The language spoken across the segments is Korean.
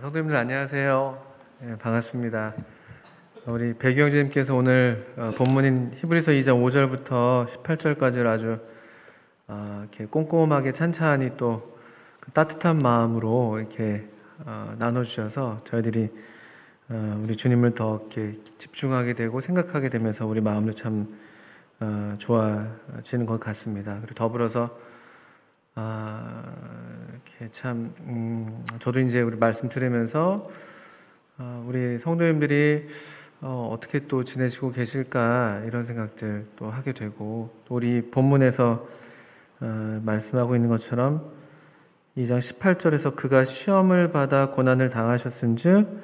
성도님들 안녕하세요. 네, 반갑습니다. 우리 백영재님께서 오늘 본문인 히브리서 2장 5절부터 18절까지를 아주 이렇게 꼼꼼하게 찬찬히 또 그 따뜻한 마음으로 이렇게 나눠주셔서 저희들이 우리 주님을 더 이렇게 집중하게 되고 생각하게 되면서 우리 마음도 참 좋아지는 것 같습니다. 그리고 더불어서 이렇게 참 저도 이제 우리 말씀 들으면서 우리 성도님들이 어떻게 또 지내시고 계실까 이런 생각들 또 하게 되고, 또 우리 본문에서 말씀하고 있는 것처럼 2장 18절에서 그가 시험을 받아 고난을 당하셨은즉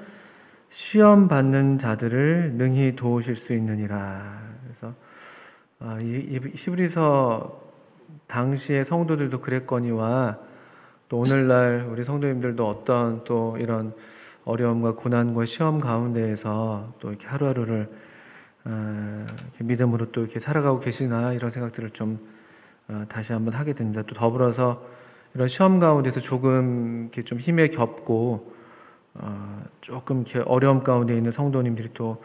시험 받는 자들을 능히 도우실 수 있느니라. 그래서 이 히브리서 당시의 성도들도 그랬거니와 또 오늘날 우리 성도님들도 어떤 또 이런 어려움과 고난과 시험 가운데에서 또 이렇게 하루하루를 이렇게 믿음으로 또 이렇게 살아가고 계시나 이런 생각들을 좀 다시 한번 하게 됩니다. 또 더불어서 이런 시험 가운데서 조금 이렇게 좀 힘에 겹고 조금 이렇게 어려움 가운데 있는 성도님들이 또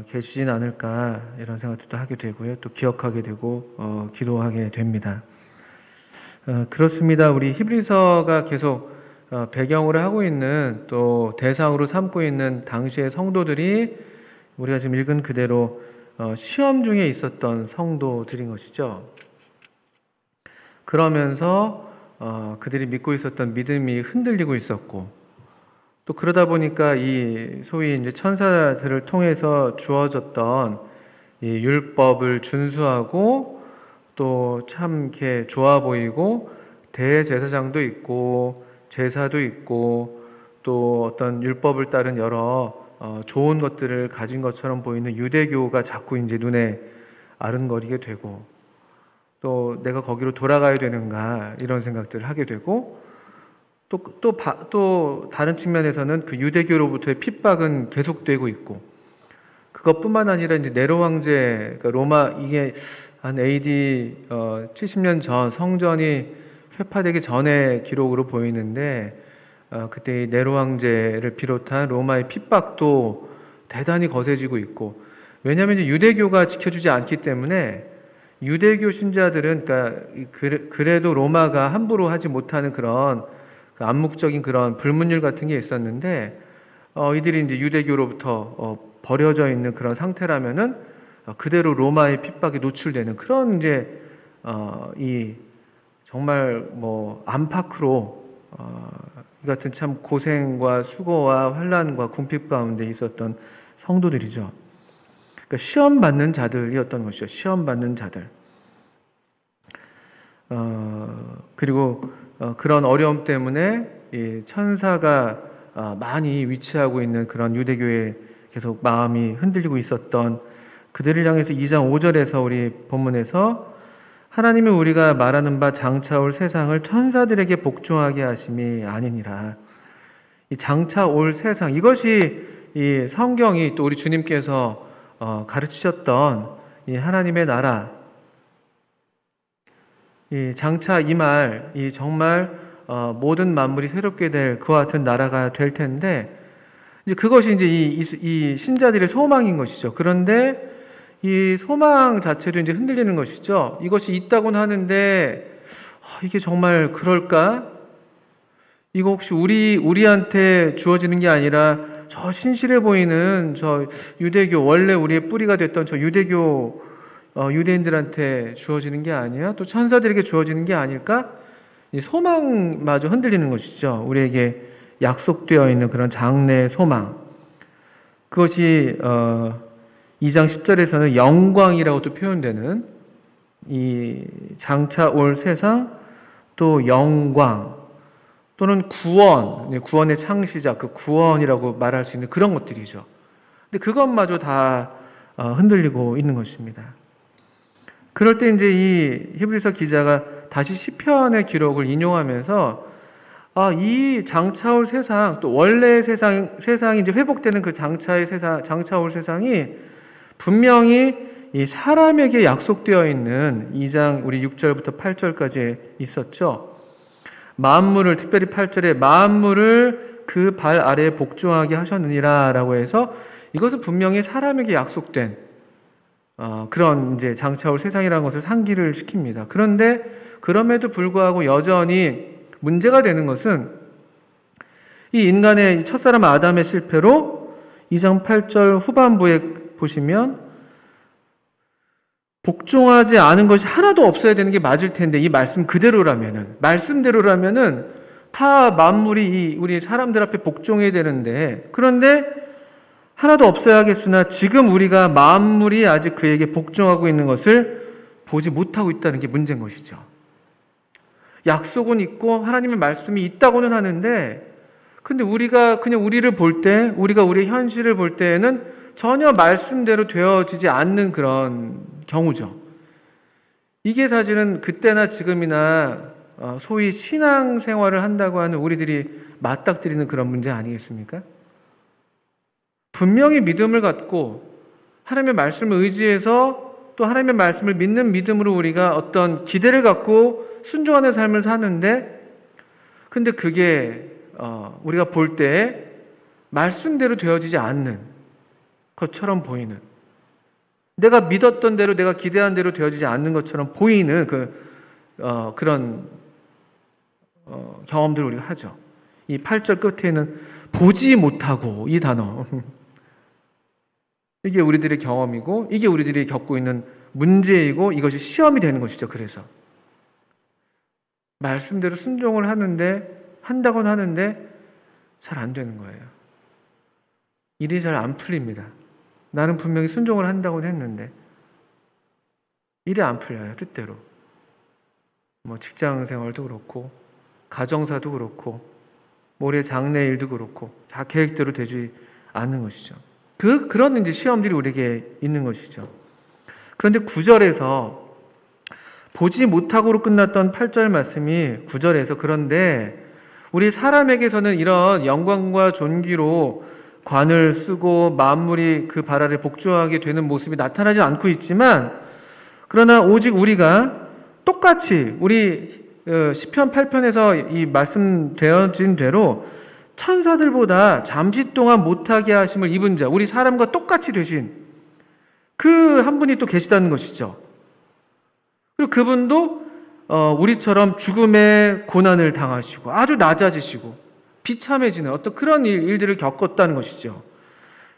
계시진 않을까 이런 생각도 하게 되고요. 또 기억하게 되고 기도하게 됩니다. 그렇습니다. 우리 히브리서가 계속 배경으로 하고 있는 또 대상으로 삼고 있는 당시의 성도들이 우리가 지금 읽은 그대로 시험 중에 있었던 성도들인 것이죠. 그러면서 그들이 믿고 있었던 믿음이 흔들리고 있었고, 또 그러다 보니까 이 소위 이제 천사들을 통해서 주어졌던 이 율법을 준수하고 또 참 이렇게 좋아 보이고 대제사장도 있고 제사도 있고 또 어떤 율법을 따른 여러 좋은 것들을 가진 것처럼 보이는 유대교가 자꾸 이제 눈에 아른거리게 되고, 또 내가 거기로 돌아가야 되는가 이런 생각들을 하게 되고, 또 다른 측면에서는 그 유대교로부터의 핍박은 계속되고 있고, 그것뿐만 아니라 이제 네로 황제, 그러니까 로마, 이게 한 AD 70년 전 성전이 회파되기 전의 기록으로 보이는데 그때 이 네로 황제를 비롯한 로마의 핍박도 대단히 거세지고 있고, 왜냐하면 이제 유대교가 지켜주지 않기 때문에 유대교 신자들은 그러니까 그래도 로마가 함부로 하지 못하는 그런 그 암묵적인 그런 불문율 같은 게 있었는데 이들이 이제 유대교로부터 버려져 있는 그런 상태라면은 그대로 로마의 핍박에 노출되는 그런 이제 이 정말 뭐 안팎으로 이 같은 참 고생과 수고와 환난과 궁핍 가운데 있었던 성도들이죠. 그러니까 시험 받는 자들이었던 것이죠. 시험 받는 자들. 그리고 그런 어려움 때문에 이 천사가 많이 위치하고 있는 그런 유대교에 계속 마음이 흔들리고 있었던 그들을 향해서 2장 5절에서 우리 본문에서 하나님이 우리가 말하는 바 장차 올 세상을 천사들에게 복종하게 하심이 아니니라. 이 장차 올 세상, 이것이 이 성경이 또 우리 주님께서 가르치셨던 이 하나님의 나라, 이 장차 이 말, 이 정말 모든 만물이 새롭게 될 그와 같은 나라가 될 텐데, 이제 그것이 이제 이 신자들의 소망인 것이죠. 그런데 이 소망 자체도 이제 흔들리는 것이죠. 이것이 있다고는 하는데 이게 정말 그럴까? 이거 혹시 우리한테 주어지는 게 아니라 저 신실해 보이는 저 유대교, 원래 우리의 뿌리가 됐던 저 유대교 유대인들한테 주어지는 게 아니야? 또 천사들에게 주어지는 게 아닐까? 이 소망마저 흔들리는 것이죠. 우리에게 약속되어 있는 그런 장래의 소망. 그것이 2장 10절에서는 영광이라고 또 표현되는 이 장차 올 세상, 또 영광, 또는 구원, 구원의 창시자, 그 구원이라고 말할 수 있는 그런 것들이죠. 근데 그것마저 다 흔들리고 있는 것입니다. 그럴 때 이제 이 히브리서 기자가 다시 시편의 기록을 인용하면서 이 장차 올 세상, 또 원래의 세상이 이제 회복되는 그 장차의 세상, 장차 올 세상이 분명히 이 사람에게 약속되어 있는 2장 우리 6절부터 8절까지 있었죠. 만물을, 특별히 8절에 만물을 그 발 아래에 복종하게 하셨느니라라고 해서 이것은 분명히 사람에게 약속된 그런 이제 장차 올 세상이라는 것을 상기를 시킵니다. 그런데 그럼에도 불구하고 여전히 문제가 되는 것은 이 인간의 첫사람 아담의 실패로 2장 8절 후반부에 보시면 복종하지 않은 것이 하나도 없어야 되는 게 맞을 텐데 이 말씀대로라면은 다 만물이 우리 사람들 앞에 복종해야 되는데 그런데 하나도 없어야겠으나 지금 우리가 만물이 아직 그에게 복종하고 있는 것을 보지 못하고 있다는 게 문제인 것이죠. 약속은 있고 하나님의 말씀이 있다고는 하는데 근데 우리가 그냥 우리를 볼 때, 우리가 우리의 현실을 볼 때에는 전혀 말씀대로 되어지지 않는 그런 경우죠. 이게 사실은 그때나 지금이나 소위 신앙생활을 한다고 하는 우리들이 맞닥뜨리는 그런 문제 아니겠습니까? 분명히 믿음을 갖고 하나님의 말씀을 의지해서 또 하나님의 말씀을 믿는 믿음으로 우리가 어떤 기대를 갖고 순종하는 삶을 사는데 근데 그게 우리가 볼 때 말씀대로 되어지지 않는 것처럼 보이는 내가 믿었던 대로 내가 기대한 대로 되어지지 않는 것처럼 보이는 그런 경험들을 우리가 하죠. 이 8절 끝에는 보지 못하고 이 단어 이게 우리들의 경험이고 이게 우리들이 겪고 있는 문제이고 이것이 시험이 되는 것이죠. 그래서 말씀대로 순종을 한다고는 하는데 잘 안 되는 거예요. 일이 잘 안 풀립니다. 나는 분명히 순종을 한다고는 했는데 일이 안 풀려요. 뜻대로. 직장 생활도 그렇고 가정사도 그렇고 올해 장래 일도 그렇고 다 계획대로 되지 않는 것이죠. 그런 이제 시험들이 우리에게 있는 것이죠. 그런데 9절에서 보지 못하고로 끝났던 8절 말씀이 9절에서 그런데 우리 사람에게서는 이런 영광과 존귀로 관을 쓰고 만물이 그 발 아래 복종하게 되는 모습이 나타나지 않고 있지만 그러나 오직 우리가 똑같이 우리 시편 8편에서 이 말씀되어진 대로 천사들보다 잠시 동안 못하게 하심을 입은 자, 우리 사람과 똑같이 되신 그 한 분이 또 계시다는 것이죠. 그리고 그분도 우리처럼 죽음의 고난을 당하시고 아주 낮아지시고 비참해지는 어떤 그런 일들을 겪었다는 것이죠.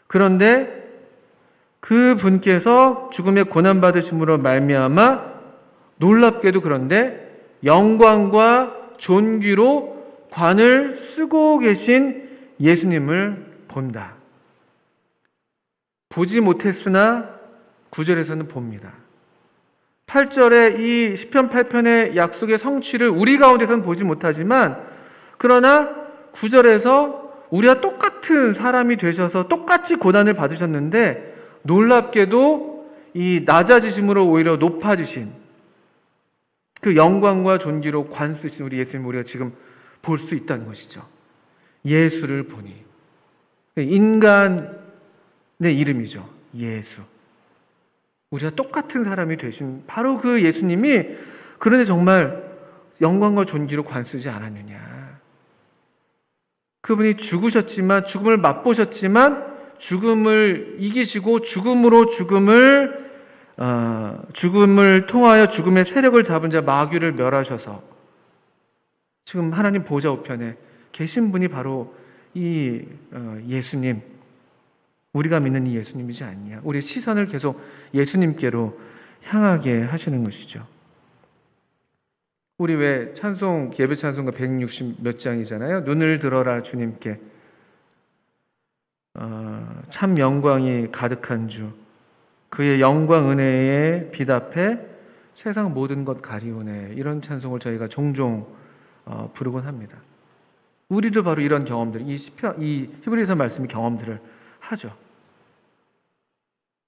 그런데 그 분께서 죽음의 고난 받으심으로 말미암아 놀랍게도 그런데 영광과 존귀로 관을 쓰고 계신 예수님을 본다. 보지 못했으나 9절에서는 봅니다. 8절에 이 시편 8편의 약속의 성취를 우리 가운데서는 보지 못하지만 그러나 9절에서 우리와 똑같은 사람이 되셔서 똑같이 고난을 받으셨는데 놀랍게도 이 낮아지심으로 오히려 높아지신 그 영광과 존귀로 관 쓰신 우리 예수님 우리가 지금 볼 수 있다는 것이죠. 예수를 보니 인간의 이름이죠. 예수. 우리가 똑같은 사람이 되신 바로 그 예수님이 그런데 정말 영광과 존귀로 관 쓰지 않았느냐. 그분이 죽으셨지만 죽음을 맛보셨지만 죽음을 이기시고 죽음을 통하여 죽음의 세력을 잡은 자 마귀를 멸하셔서 지금 하나님 보좌 우편에 계신 분이 바로 이 예수님, 우리가 믿는 이 예수님이지 않냐. 우리의 시선을 계속 예수님께로 향하게 하시는 것이죠. 우리 왜 찬송, 예배 찬송가 160 몇 장이잖아요. 눈을 들어라 주님께 참 영광이 가득한 주 그의 영광 은혜에 빛 앞에 세상 모든 것 가리오네. 이런 찬송을 저희가 종종 부르곤 합니다. 우리도 바로 이런 경험들, 이 히브리서 말씀의 경험들을 하죠.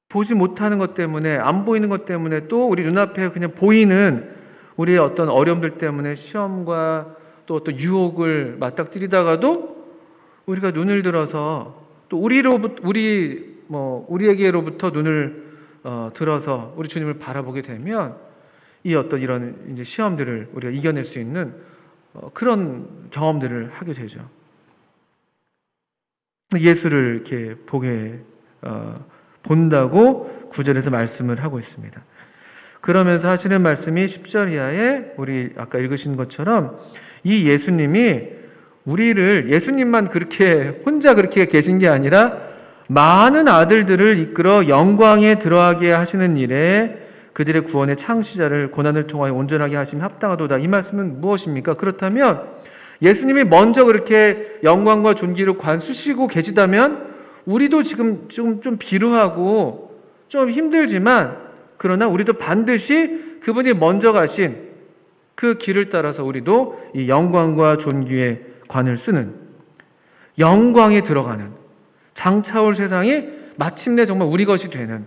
보지 못하는 것 때문에, 안 보이는 것 때문에 또 우리 눈앞에 그냥 보이는 우리의 어떤 어려움들 때문에 시험과 또 어떤 유혹을 맞닥뜨리다가도 우리가 눈을 들어서 또 우리에게로부터 눈을 들어서 우리 주님을 바라보게 되면 이 어떤 이런 이제 시험들을 우리가 이겨낼 수 있는 그런 경험들을 하게 되죠. 예수를 이렇게 본다고 9절에서 말씀을 하고 있습니다. 그러면서 하시는 말씀이 10절 이하에 우리 아까 읽으신 것처럼 이 예수님이 우리를, 예수님만 그렇게 혼자 그렇게 계신 게 아니라 많은 아들들을 이끌어 영광에 들어가게 하시는 일에 그들의 구원의 창시자를 고난을 통하여 온전하게 하심이 합당하도다. 이 말씀은 무엇입니까? 그렇다면 예수님이 먼저 그렇게 영광과 존귀로 관수시고 계시다면 우리도 지금 좀 비루하고 좀 힘들지만, 그러나 우리도 반드시 그분이 먼저 가신 그 길을 따라서 우리도 이 영광과 존귀의 관을 쓰는, 영광에 들어가는, 장차올 세상이 마침내 정말 우리 것이 되는,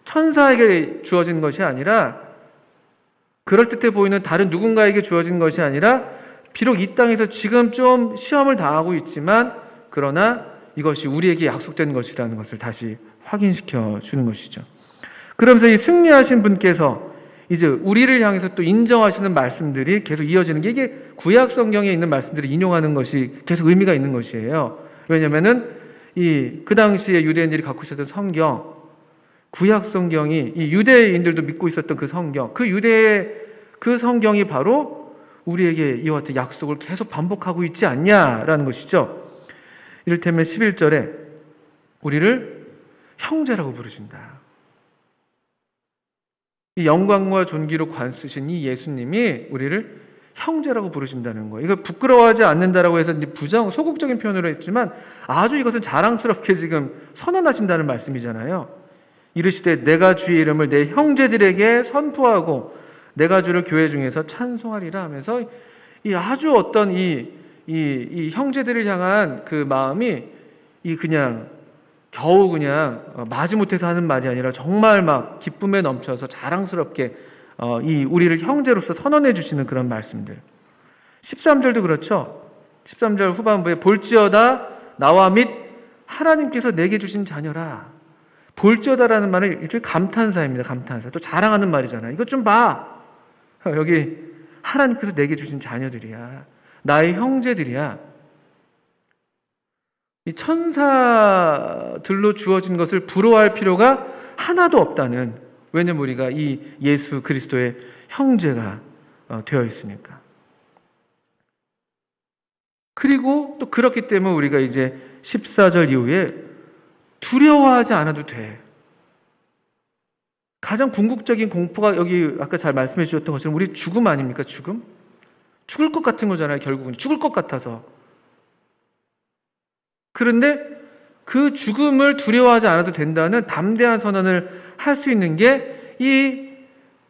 천사에게 주어진 것이 아니라, 그럴듯해 보이는 다른 누군가에게 주어진 것이 아니라, 비록 이 땅에서 지금 좀 시험을 당하고 있지만 그러나 이것이 우리에게 약속된 것이라는 것을 다시 확인시켜 주는 것이죠. 그러면서 이 승리하신 분께서 이제 우리를 향해서 또 인정하시는 말씀들이 계속 이어지는 게, 이게 구약 성경에 있는 말씀들을 인용하는 것이 계속 의미가 있는 것이에요. 왜냐면은 그 당시에 유대인들이 갖고 있었던 성경, 구약 성경이 이 유대인들도 믿고 있었던 그 성경, 그 유대의 그 성경이 바로 우리에게 이와 같은 약속을 계속 반복하고 있지 않냐라는 것이죠. 이를테면 11절에 우리를 형제라고 부르신다. 이 영광과 존귀로 관쓰신 이 예수님이 우리를 형제라고 부르신다는 거예요. 이거 부끄러워하지 않는다라고 해서 이제 소극적인 표현으로 했지만 아주 이것은 자랑스럽게 지금 선언하신다는 말씀이잖아요. 이르시되 내가 주의 이름을 내 형제들에게 선포하고 내가 주를 교회 중에서 찬송하리라 하면서 이 아주 어떤 이 형제들을 향한 그 마음이 그냥 겨우 그냥 마지못해서 하는 말이 아니라 정말 막 기쁨에 넘쳐서 자랑스럽게 우리를 형제로서 선언해 주시는 그런 말씀들. 13절도 그렇죠. 13절 후반부에 볼지어다 나와 및 하나님께서 내게 주신 자녀라. 볼지어다라는 말은 일종의 감탄사입니다. 감탄사. 또 자랑하는 말이잖아요. 이것 좀 봐. 여기 하나님께서 내게 주신 자녀들이야. 나의 형제들이야. 이 천사들로 주어진 것을 부러워할 필요가 하나도 없다는, 왜냐면 우리가 이 예수 그리스도의 형제가 되어 있으니까. 그리고 또 그렇기 때문에 우리가 이제 14절 이후에 두려워하지 않아도 돼. 가장 궁극적인 공포가 여기 아까 잘 말씀해 주셨던 것처럼 우리 죽음 아닙니까? 죽음? 죽을 것 같은 거잖아요. 결국은 죽을 것 같아서. 그런데 그 죽음을 두려워하지 않아도 된다는 담대한 선언을 할 수 있는 게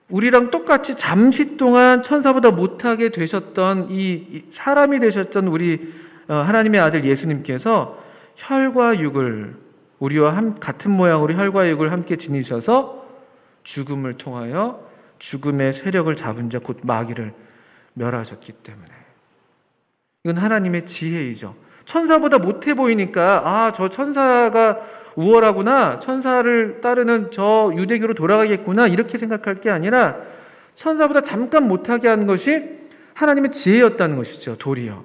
우리랑 똑같이 잠시 동안 천사보다 못하게 되셨던 이 사람이 되셨던 우리 하나님의 아들 예수님께서 혈과 육을, 우리와 같은 모양으로 혈과 육을 함께 지니셔서 죽음을 통하여 죽음의 세력을 잡은 자 곧 마귀를 멸하셨기 때문에, 이건 하나님의 지혜이죠. 천사보다 못해 보이니까 저 천사가 우월하구나, 천사를 따르는 저 유대교로 돌아가겠구나 이렇게 생각할 게 아니라 천사보다 잠깐 못하게 한 것이 하나님의 지혜였다는 것이죠. 도리어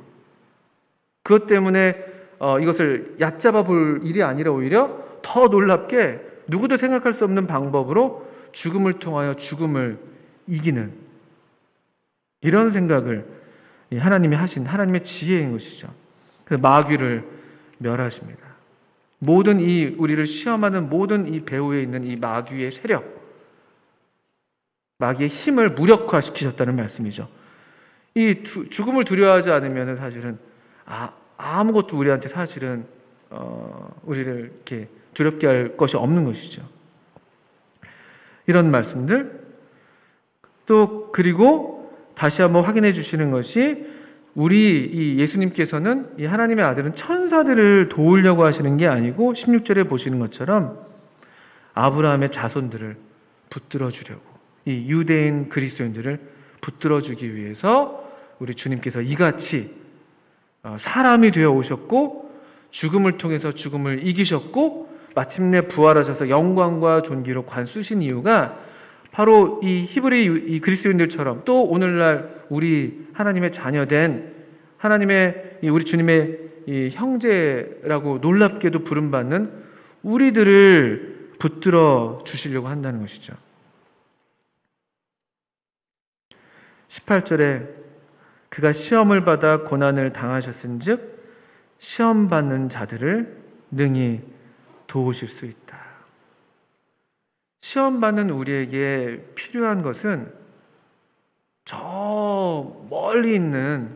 그것 때문에 이것을 얕잡아 볼 일이 아니라 오히려 더 놀랍게 누구도 생각할 수 없는 방법으로 죽음을 통하여 죽음을 이기는, 이런 생각을 하나님이 하신 하나님의 지혜인 것이죠. 그래서 마귀를 멸하십니다. 모든 우리를 시험하는 모든 이 배후에 있는 이 마귀의 세력, 마귀의 힘을 무력화시키셨다는 말씀이죠. 이 죽음을 두려워하지 않으면 사실은 아무것도 우리한테 사실은 우리를 이렇게 두렵게 할 것이 없는 것이죠. 이런 말씀들, 또 그리고 다시 한번 확인해 주시는 것이 이 예수님께서는 이 하나님의 아들은 천사들을 도우려고 하시는 게 아니고 16절에 보시는 것처럼 아브라함의 자손들을 붙들어 주려고, 이 유대인 그리스도인들을 붙들어 주기 위해서 우리 주님께서 이같이 사람이 되어 오셨고 죽음을 통해서 죽음을 이기셨고 마침내 부활하셔서 영광과 존귀로 관쓰신 이유가 바로 이 히브리 그리스도인들처럼 또 오늘날 우리 하나님의 자녀된 하나님의 우리 주님의 이 형제라고 놀랍게도 부름받는 우리들을 붙들어 주시려고 한다는 것이죠. 18절에 그가 시험을 받아 고난을 당하셨은즉 시험 받는 자들을 능히 도우실 수 있다. 시험 받는 우리에게 필요한 것은 저 멀리 있는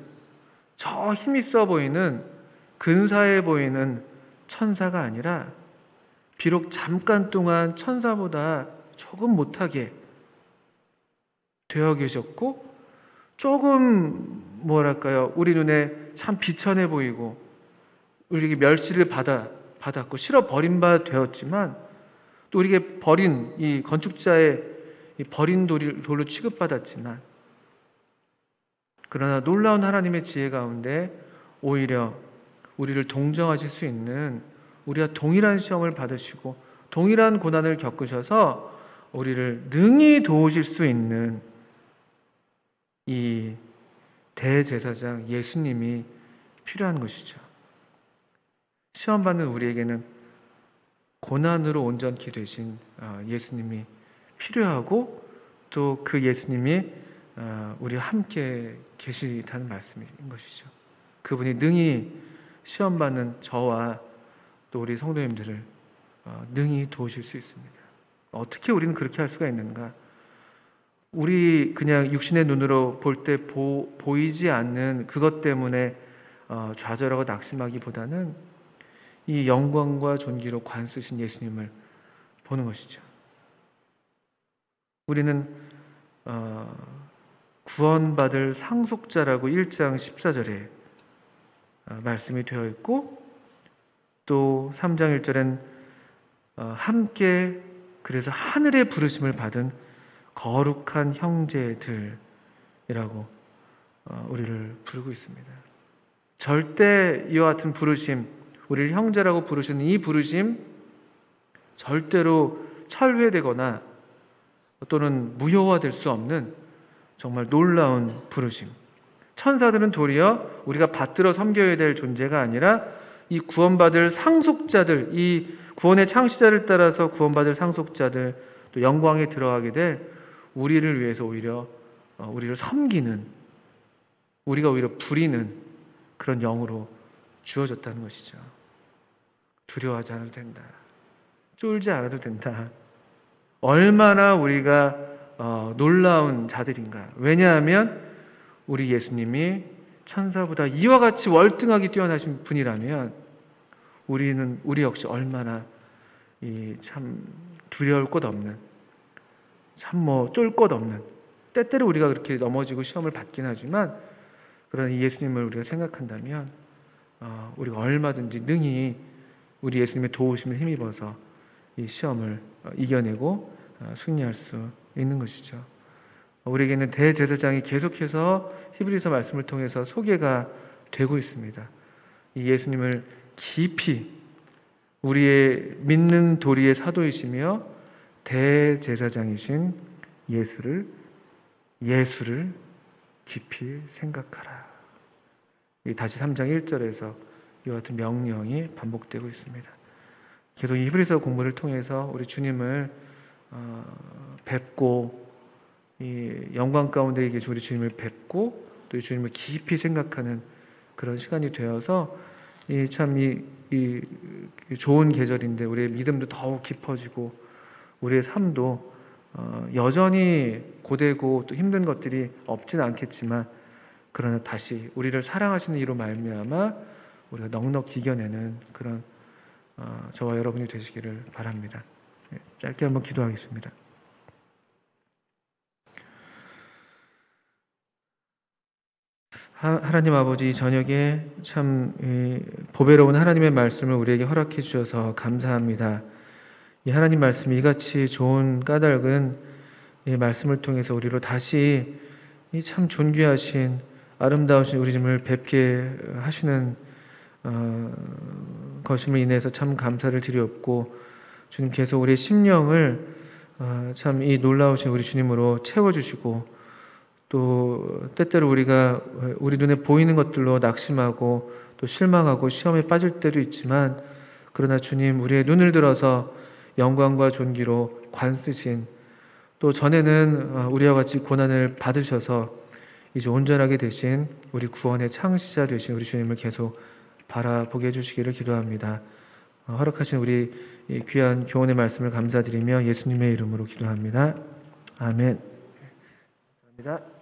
저 힘 있어 보이는 근사해 보이는 천사가 아니라 비록 잠깐 동안 천사보다 조금 못하게 되어 계셨고 조금 우리 눈에 참 비천해 보이고 우리에게 멸시를 받았고 실어 버린 바 되었지만 또 우리에게 버린 이 건축자의 버린 돌로 취급받았지만 그러나 놀라운 하나님의 지혜 가운데 오히려 우리를 동정하실 수 있는 우리와 동일한 시험을 받으시고 동일한 고난을 겪으셔서 우리를 능히 도우실 수 있는 이 대제사장 예수님이 필요한 것이죠. 시험받는 우리에게는 고난으로 온전케 되신 예수님이 필요하고 또 그 예수님이 우리와 함께 계시다는 말씀인 것이죠. 그분이 능히 시험받는 저와 또 우리 성도님들을 능히 도우실 수 있습니다. 어떻게 우리는 그렇게 할 수가 있는가? 우리 그냥 육신의 눈으로 볼 때 보이지 않는 그것 때문에 좌절하고 낙심하기보다는 이 영광과 존귀로 관쓰신 예수님을 보는 것이죠. 우리는 구원받을 상속자라고 1장 14절에 말씀이 되어 있고 또 3장 1절엔 함께 그래서 하늘의 부르심을 받은 거룩한 형제들이라고 우리를 부르고 있습니다. 절대 이와 같은 부르심, 우리를 형제라고 부르시는 이 부르심 절대로 철회되거나 또는 무효화될 수 없는 정말 놀라운 부르심. 천사들은 도리어 우리가 받들어 섬겨야 될 존재가 아니라 이 구원받을 상속자들, 이 구원의 창시자를 따라서 구원받을 상속자들, 또 영광에 들어가게 될 우리를 위해서 오히려 우리를 섬기는, 우리가 오히려 부리는 그런 영으로 주어졌다는 것이죠. 두려워하지 않아도 된다. 쫄지 않아도 된다. 얼마나 우리가 놀라운 자들인가. 왜냐하면 우리 예수님이 천사보다 이와 같이 월등하게 뛰어나신 분이라면 우리 역시 얼마나 참 두려울 것 없는, 참 쫄 것 없는, 때때로 우리가 그렇게 넘어지고 시험을 받긴 하지만 그런 예수님을 우리가 생각한다면 우리가 얼마든지 능히 우리 예수님의 도우심을 힘입어서 이 시험을 이겨내고 승리할 수 있는 것이죠. 우리에게는 대제사장이 계속해서 히브리서 말씀을 통해서 소개가 되고 있습니다. 이 예수님을 깊이 우리의 믿는 도리의 사도이시며 대제사장이신 예수를 깊이 생각하라. 다시 3장 1절에서 이와 같은 명령이 반복되고 있습니다. 계속 이 히브리서 공부를 통해서 우리 주님을 뵙고 이 영광 가운데 계신 우리 주님을 뵙고 또 이 주님을 깊이 생각하는 그런 시간이 되어서 이 좋은 계절인데 우리의 믿음도 더욱 깊어지고 우리의 삶도 여전히 고되고 또 힘든 것들이 없지는 않겠지만 그러나 다시 우리를 사랑하시는 이로 말미암아 우리가 넉넉히 이겨내는 그런 저와 여러분이 되시기를 바랍니다. 짧게 한번 기도하겠습니다. 하나님 아버지, 저녁에 참 보배로운 하나님의 말씀을 우리에게 허락해 주셔서 감사합니다. 이 하나님 말씀이 이같이 좋은 까닭은 이 말씀을 통해서 우리로 다시 이 참 존귀하신 아름다우신 우리 주님을 뵙게 하시는 것임을 인해서 참 감사를 드리옵고 주님 계속 우리의 심령을 참 이 놀라우신 우리 주님으로 채워주시고 또 때때로 우리가 우리 눈에 보이는 것들로 낙심하고 또 실망하고 시험에 빠질 때도 있지만, 그러나 주님 우리의 눈을 들어서 영광과 존귀로 관쓰신, 또 전에는 우리와 같이 고난을 받으셔서 이제 온전하게 되신 우리 구원의 창시자 되신 우리 주님을 계속 바라보게 해주시기를 기도합니다. 허락하신 우리 이 귀한 교훈의 말씀을 감사드리며 예수님의 이름으로 기도합니다. 아멘. 감사합니다.